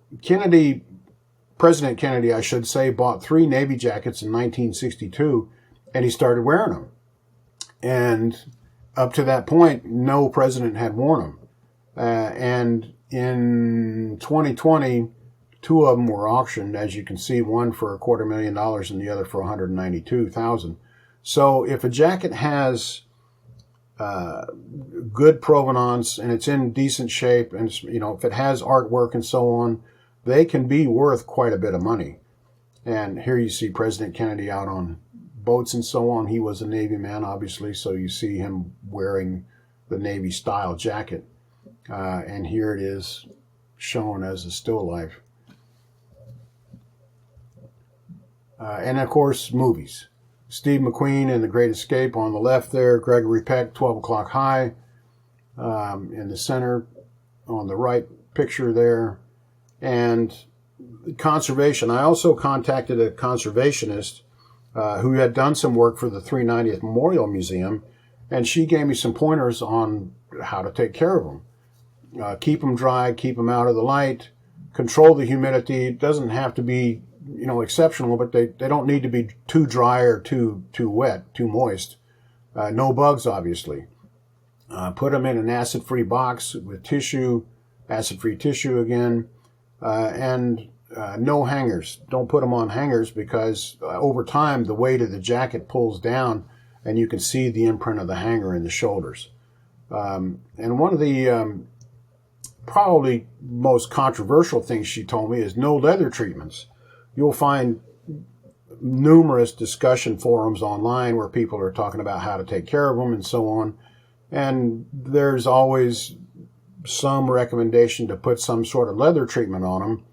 President Kennedy, I should say, bought 3 Navy jackets in 1962, and he started wearing them. And up to that point, no president had worn them. And in 2020, 2 of them were auctioned, as you can see, one for $250,000 and the other for $192,000. So if a jacket has good provenance and it's in decent shape, and if it has artwork and so on, they can be worth quite a bit of money. And here you see President Kennedy out on boats and so on. He was a Navy man, obviously, so you see him wearing the Navy style jacket. And here it is shown as a still life. And of course, movies. Steve McQueen in The Great Escape on the left there, Gregory Peck, 12 O'Clock High, in the center on the right picture there. And conservation. I also contacted a conservationist who had done some work for the 390th Memorial Museum, and she gave me some pointers on how to take care of them. Keep them dry, keep them out of the light, control the humidity. It doesn't have to be exceptional, but they don't need to be too dry or too wet, too moist. No bugs, obviously. Put them in an acid-free box with tissue, acid-free tissue again, and no hangers. Don't put them on hangers because over time the weight of the jacket pulls down and you can see the imprint of the hanger in the shoulders. And one of the probably most controversial things she told me is no leather treatments. You'll find numerous discussion forums online where people are talking about how to take care of them and so on. And there's always some recommendation to put some sort of leather treatment on them.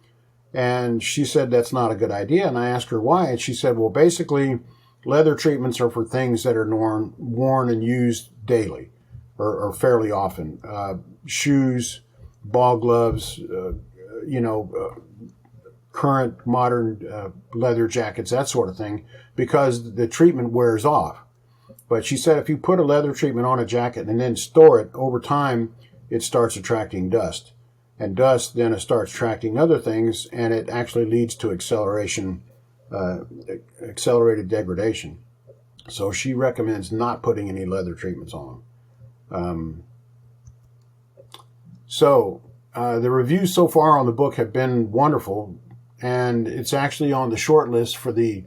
And she said that's not a good idea. And I asked her why. And she said, well, basically, leather treatments are for things that are worn and used daily or fairly often. Shoes, ball gloves, current modern leather jackets, that sort of thing, because the treatment wears off. But she said if you put a leather treatment on a jacket and then store it, over time it starts attracting dust. And dust then it starts attracting other things, and it actually leads to accelerated degradation. So she recommends not putting any leather treatments on them. The reviews so far on the book have been wonderful, and it's actually on the short list for the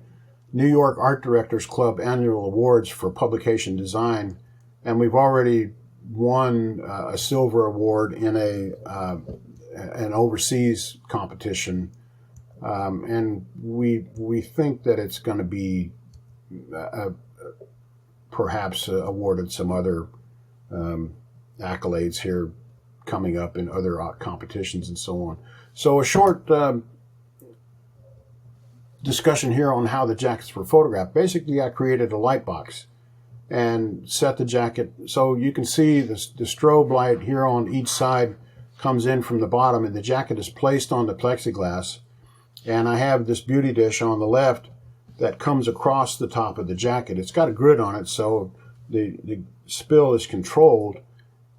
New York Art Directors Club Annual Awards for Publication Design, and we've already won a silver award in an overseas competition, and we think that it's going to be perhaps awarded some other accolades here coming up in other competitions and so on. So a short discussion here on how the jackets were photographed. Basically, I created a light box and set the jacket so you can see the strobe light here on each side comes in from the bottom, and the jacket is placed on the plexiglass. And I have this beauty dish on the left that comes across the top of the jacket. It's got a grid on it, so the spill is controlled,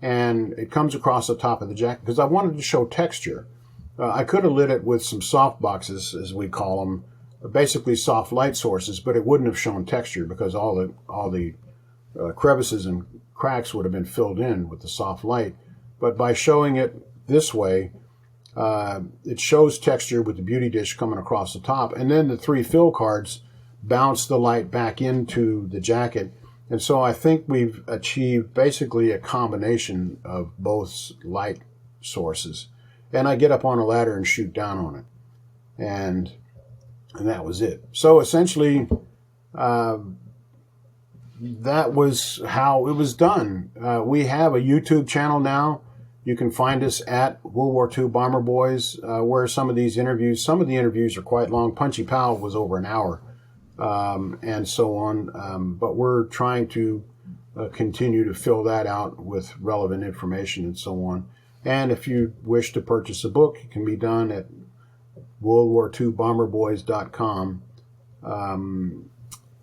and it comes across the top of the jacket because I wanted to show texture. I could have lit it with some soft boxes, as we call them, basically soft light sources, but it wouldn't have shown texture because all the crevices and cracks would have been filled in with the soft light. But by showing it this way, it shows texture with the beauty dish coming across the top, and then the 3 fill cards bounce the light back into the jacket. And so I think we've achieved basically a combination of both light sources. And I get up on a ladder and shoot down on it. And that was it. So essentially, that was how it was done. We have a YouTube channel now. You can find us at World War II Bomber Boys, where some of the interviews are quite long. Punchy Pal was over an hour, and so on. But we're trying to continue to fill that out with relevant information and so on. And if you wish to purchase a book, it can be done at WWII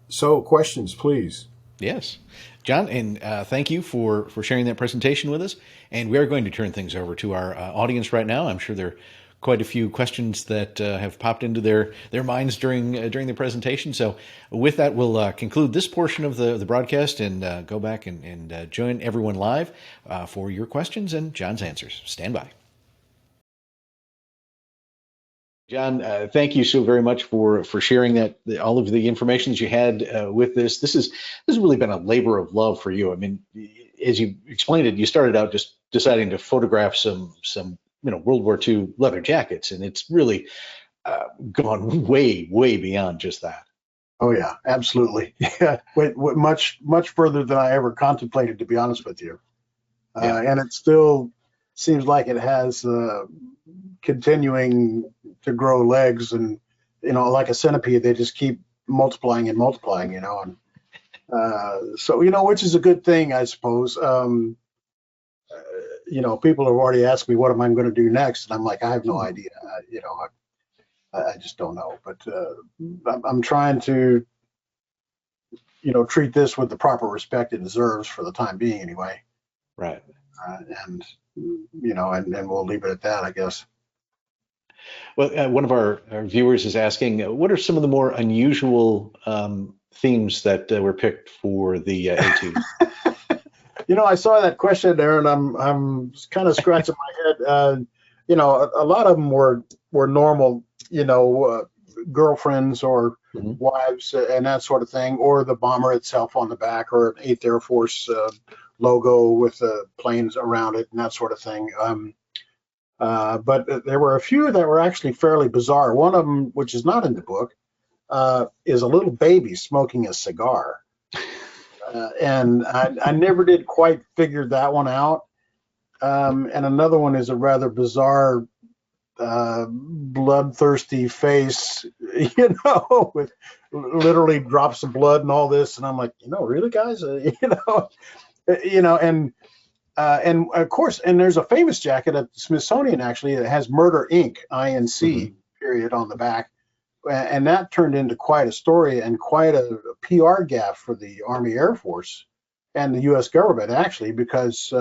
So questions, please. Yes. John, and thank you for sharing that presentation with us. And we are going to turn things over to our audience right now. I'm sure there are quite a few questions that have popped into their minds during the presentation. So with that, we'll conclude this portion of the broadcast and go back and join everyone live for your questions and John's answers. Stand by. John, thank you so very much for sharing all of the information that you had with this. This has really been a labor of love for you. I mean, as you explained it, you started out just deciding to photograph some World War II leather jackets, and it's really gone way beyond just that. Oh yeah, absolutely. Yeah, much further than I ever contemplated, to be honest with you. And it still seems like it has continuing to grow legs, and like a centipede, they just keep multiplying and multiplying, and so which is a good thing, I suppose. People have already asked me what am I going to do next, and I'm like, I have no idea. I just don't know, but I'm trying to treat this with the proper respect it deserves for the time being, anyway. Right. And we'll leave it at that, I guess. Well, one of our viewers is asking, what are some of the more unusual themes that were picked for the etude? I saw that question there, and I'm kind of scratching my head. A lot of them were normal, girlfriends or wives and that sort of thing, or the bomber itself on the back, or an 8th Air Force logo with planes around it and that sort of thing. But there were a few that were actually fairly bizarre. One of them, which is not in the book, is a little baby smoking a cigar. And I never did quite figure that one out. And another one is a rather bizarre, bloodthirsty face, with literally drops of blood and all this. And I'm like, really, guys, and of course, and there's a famous jacket at the Smithsonian, actually, that has Murder Inc., INC, period, on the back. And that turned into quite a story and quite a PR gaffe for the Army Air Force and the U.S. government, actually, because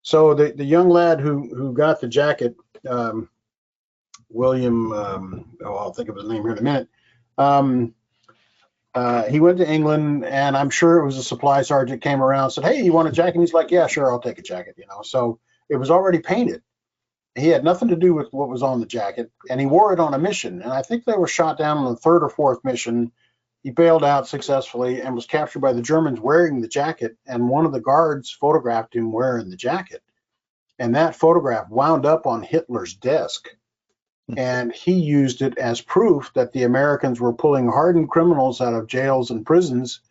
so the young lad who got the jacket, William, I'll think of his name here in a minute. He went to England, and I'm sure it was a supply sergeant came around and said, "Hey, you want a jacket?" And he's like, "Yeah, sure, I'll take a jacket." So it was already painted. He had nothing to do with what was on the jacket, and he wore it on a mission. And I think they were shot down on the 3rd or 4th mission, he bailed out successfully and was captured by the Germans wearing the jacket, and one of the guards photographed him wearing the jacket. And that photograph wound up on Hitler's desk. And he used it as proof that the Americans were pulling hardened criminals out of jails and prisons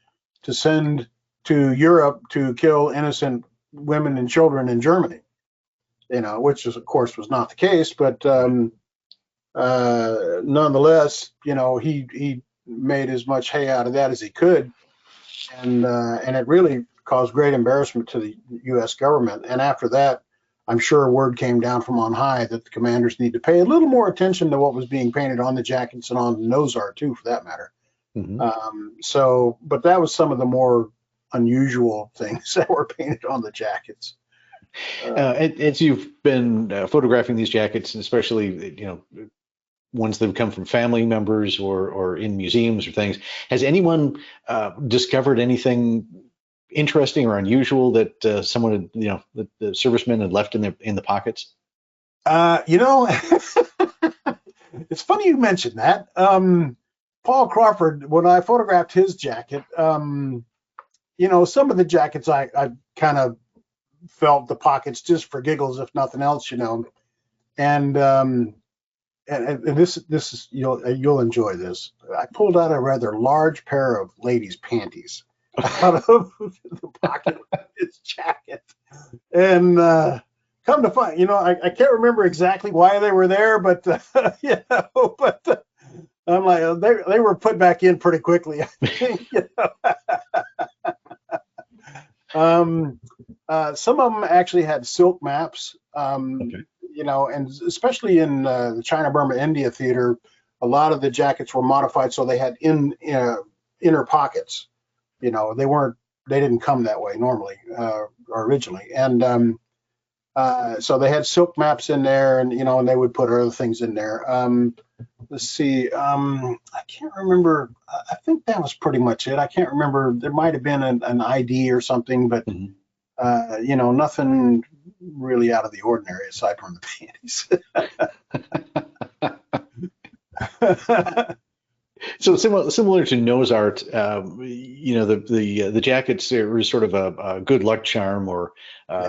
to send to Europe to kill innocent women and children in Germany. Which is, of course, was not the case, but nonetheless, he made as much hay out of that as he could, and it really caused great embarrassment to the U.S. government. And after that, I'm sure word came down from on high that the commanders need to pay a little more attention to what was being painted on the jackets and on the nose art too, for that matter. But that was some of the more unusual things that were painted on the jackets. As you've been photographing these jackets, especially ones that have come from family members or in museums or things, has anyone discovered anything interesting or unusual that someone had, that the servicemen had left in the pockets? It's funny you mentioned that. Paul Crawford, when I photographed his jacket, some of the jackets I kind of felt the pockets just for giggles, if nothing else, and this is, you'll enjoy this. I pulled out a rather large pair of ladies' panties out of the pocket of his jacket, and come to find, I can't remember exactly why they were there, but but I'm like, they were put back in pretty quickly, I think. Some of them actually had silk maps, and especially in the China, Burma, India theater, a lot of the jackets were modified so they had inner pockets. They didn't come that way normally or originally, and so they had silk maps in there, and and they would put other things in there. Let's see, I can't remember. I think that was pretty much it. I can't remember. There might have been an ID or something, but nothing really out of the ordinary aside from the panties. So similar to nose art, the jackets were sort of a good luck charm or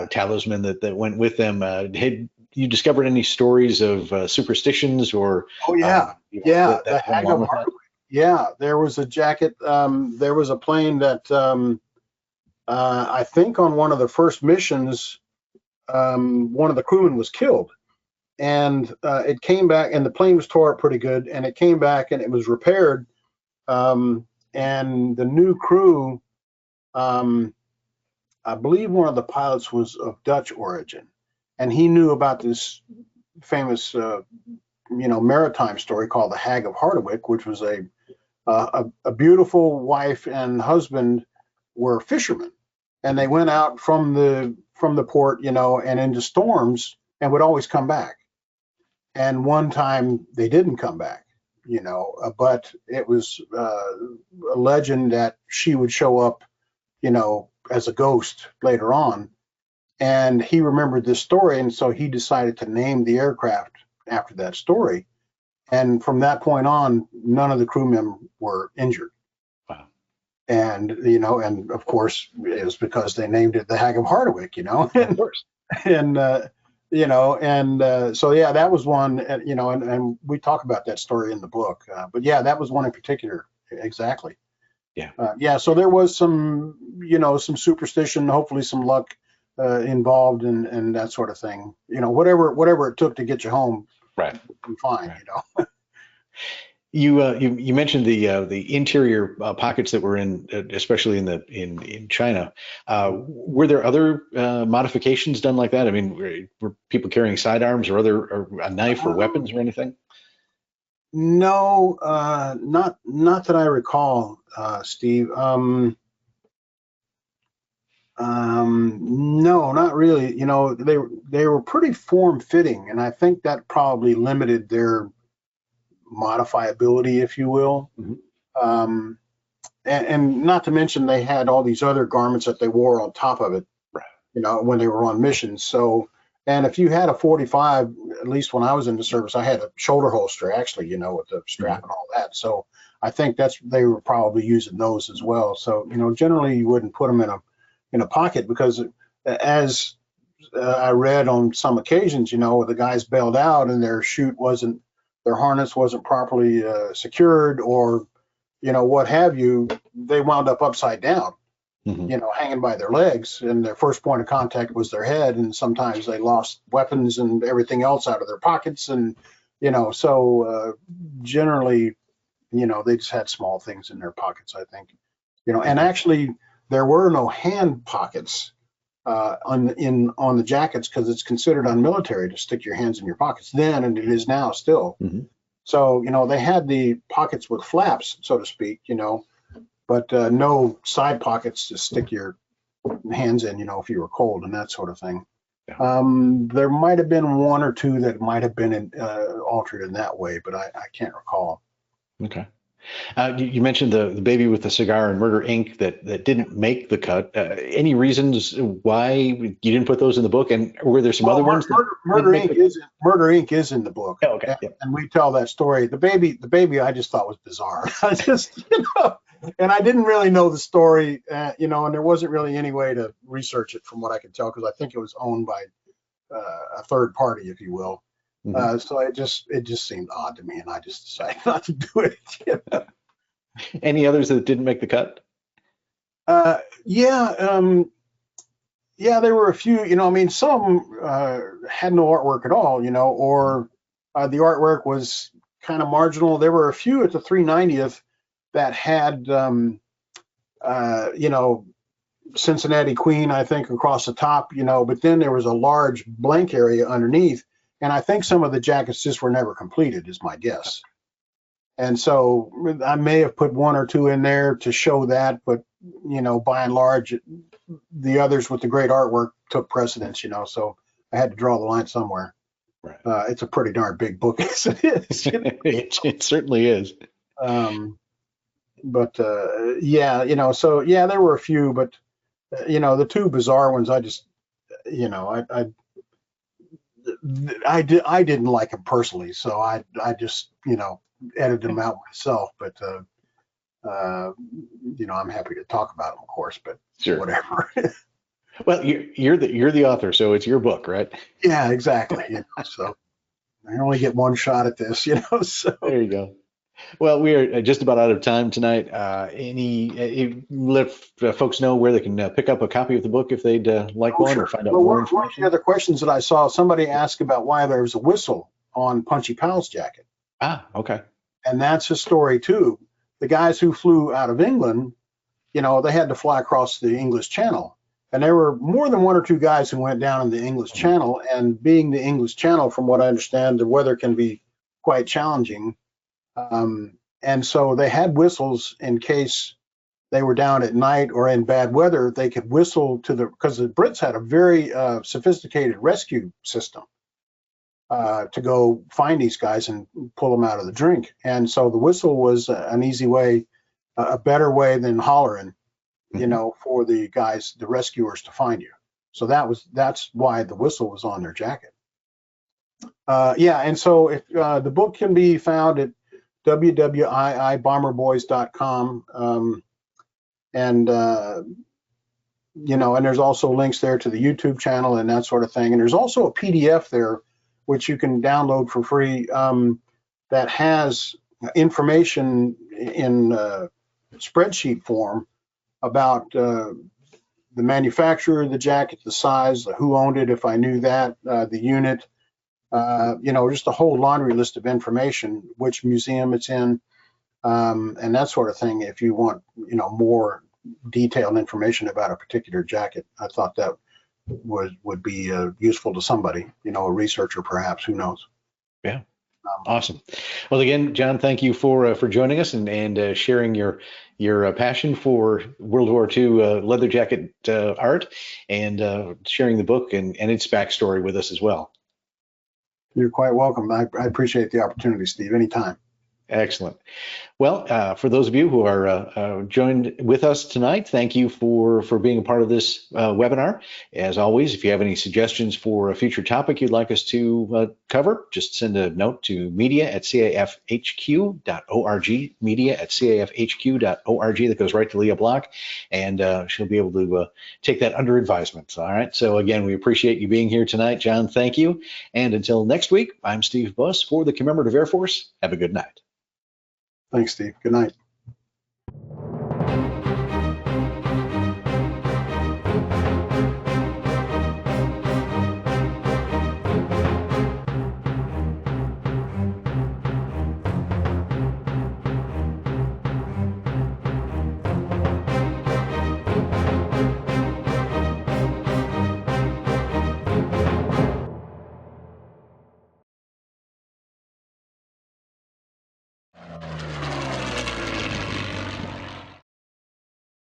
talisman that went with them. Had you discovered any stories of superstitions or? Oh yeah, the Hag of Hardwick. Yeah, there was a jacket. There was a plane that I think on one of the first missions, one of the crewmen was killed. And it came back, and the plane was tore up pretty good, and it came back and it was repaired. And the new crew, I believe one of the pilots was of Dutch origin, and he knew about this famous, maritime story called the Hag of Hardwick, which was a beautiful wife and husband were fishermen, and they went out from the port, and into storms, and would always come back. And one time they didn't come back, but it was a legend that she would show up, as a ghost later on. And he remembered this story, and so he decided to name the aircraft after that story. And from that point on, none of the crewmen were injured. Wow. And, and of course, it was because they named it the Hag of Hardwick, Of course. And, so yeah, that was one, and we talk about that story in the book. But yeah, that was one in particular. Exactly. Yeah. So there was some, some superstition, hopefully some luck involved and that sort of thing. Whatever it took to get you home. Right. Fine. Right. You mentioned the interior pockets that were in, especially in China. Were there other modifications done like that? I mean, were people carrying sidearms or a knife or weapons or anything? No, not that I recall, Steve. No, not really. They were pretty form fitting, and I think that probably limited their modifiability, if you will. Mm-hmm. And not to mention they had all these other garments that they wore on top of it, right. When they were on missions. So, and if you had a 45, at least when I was in the service, I had a shoulder holster actually, with the strap and all that. So I think they were probably using those as well. So, generally you wouldn't put them in a pocket because as I read on some occasions, the guys bailed out and their harness wasn't properly secured, or, what have you, they wound up upside down, hanging by their legs, and their first point of contact was their head. And sometimes they lost weapons and everything else out of their pockets. And, so generally, they just had small things in their pockets, I think, and actually there were no hand pockets on the jackets, because it's considered unmilitary to stick your hands in your pockets then, and it is now still. So, they had the pockets with flaps, so to speak, but no side pockets to stick your hands in, if you were cold and that sort of thing. There might have been one or two that might have been altered in that way, but I can't recall. Okay. You mentioned the baby with the cigar and Murder Inc. that didn't make the cut. Any reasons why you didn't put those in the book? And were there some other ones? Murder Inc. is in the book. Oh, okay. And we tell that story. The baby I just thought was bizarre. I just, and I didn't really know the story, and there wasn't really any way to research it from what I could tell, because I think it was owned by a third party, if you will. So it just seemed odd to me, and I just decided not to do it. Any others that didn't make the cut? Yeah, there were a few. Some of them had no artwork at all. Or the artwork was kind of marginal. There were a few at the 390th that had, Cincinnati Queen, I think, across the top. But then there was a large blank area underneath. And I think some of the jackets just were never completed, is my guess. And so I may have put one or two in there to show that, but, by and large, the others with the great artwork took precedence, so I had to draw the line somewhere. Right. It's a pretty darn big book as it is. It certainly is. But so yeah, there were a few, but, the two bizarre ones, I just, I didn't like them personally, so I just edited them out myself. But I'm happy to talk about them, of course. But sure, whatever. Well, you're the author, so it's your book, right? Yeah, exactly. So I only get one shot at this, So there you go. Well, we are just about out of time tonight. Let folks know where they can pick up a copy of the book if they'd like one, sure. or find out more information. One of the other questions that I saw, somebody asked about why there was a whistle on Punchy Pal's jacket. Okay. And that's a story too. The guys who flew out of England, they had to fly across the English Channel. And there were more than one or two guys who went down in the English Channel. And being the English Channel, from what I understand, the weather can be quite challenging. And so they had whistles in case they were down at night or in bad weather. They could whistle because the Brits had a very sophisticated rescue system to go find these guys and pull them out of the drink. And so the whistle was an easy way, a better way than hollering, for the guys, the rescuers, to find you. So that's why the whistle was on their jacket. And so if the book can be found at WWIIBomberboys.com, and there's also links there to the YouTube channel and that sort of thing. And there's also a PDF there which you can download for free that has information in spreadsheet form about the manufacturer of the jacket, the size, who owned it, if I knew that, the unit. Just a whole laundry list of information, which museum it's in, and that sort of thing. If you want, more detailed information about a particular jacket, I thought that would be useful to somebody, a researcher perhaps, who knows. Yeah. Awesome. Well, again, John, thank you for joining us and sharing your passion for World War II leather jacket art, and sharing the book and its backstory with us as well. You're quite welcome. I appreciate the opportunity, Steve. Anytime. Excellent. Well, for those of you who are joined with us tonight, thank you for being a part of this webinar. As always, if you have any suggestions for a future topic you'd like us to cover, just send a note to media@cafhq.org, media@cafhq.org. That goes right to Leah Block, and she'll be able to take that under advisement. All right. So again, we appreciate you being here tonight. John, thank you. And until next week, I'm Steve Buss for the Commemorative Air Force. Have a good night. Thanks, Steve. Good night.